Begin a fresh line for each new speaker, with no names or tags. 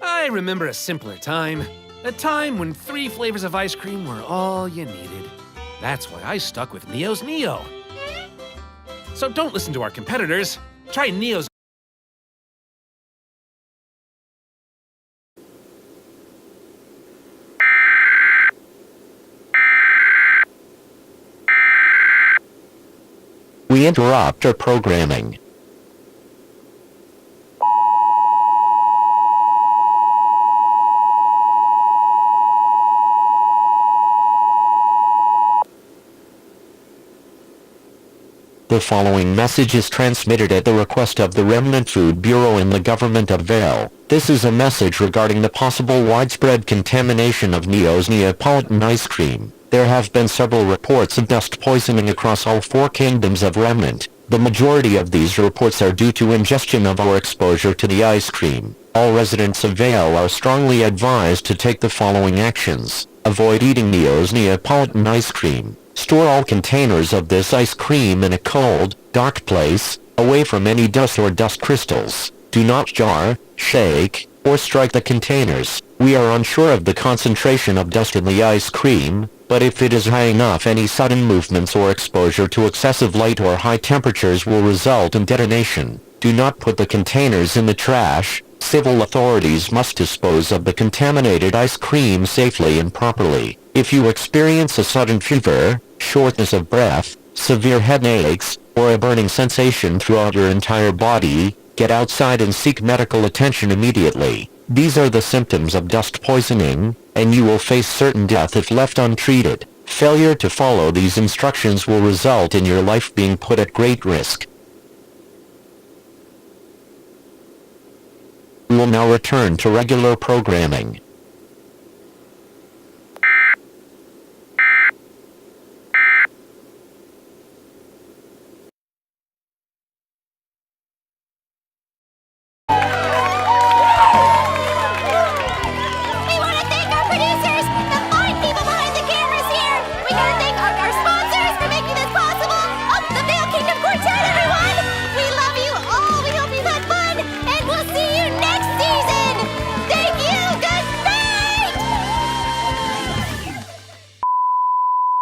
I remember a simpler time. A time when 3 flavors of ice cream were all you needed. That's why I stuck with Neo's Neo. So don't listen to our competitors. Try Neo's.
We interrupt our programming. The following message is transmitted at the request of the Remnant Food Bureau in the Government of Vail. This is a message regarding the possible widespread contamination of Neo's Neapolitan ice cream. There have been several reports of dust poisoning across all 4 kingdoms of Remnant. The majority of these reports are due to ingestion of or exposure to the ice cream. All residents of Vail are strongly advised to take the following actions. Avoid eating Neo's Neapolitan ice cream. Store all containers of this ice cream in a cold, dark place, away from any dust or dust crystals. Do not jar, shake, or strike the containers. We are unsure of the concentration of dust in the ice cream, but if it is high enough, any sudden movements or exposure to excessive light or high temperatures will result in detonation. Do not put the containers in the trash. Civil authorities must dispose of the contaminated ice cream safely and properly. If you experience a sudden fever, shortness of breath, severe headaches, or a burning sensation throughout your entire body, get outside and seek medical attention immediately. These are the symptoms of dust poisoning, and you will face certain death if left untreated. Failure to follow these instructions will result in your life being put at great risk. We will now return to regular programming.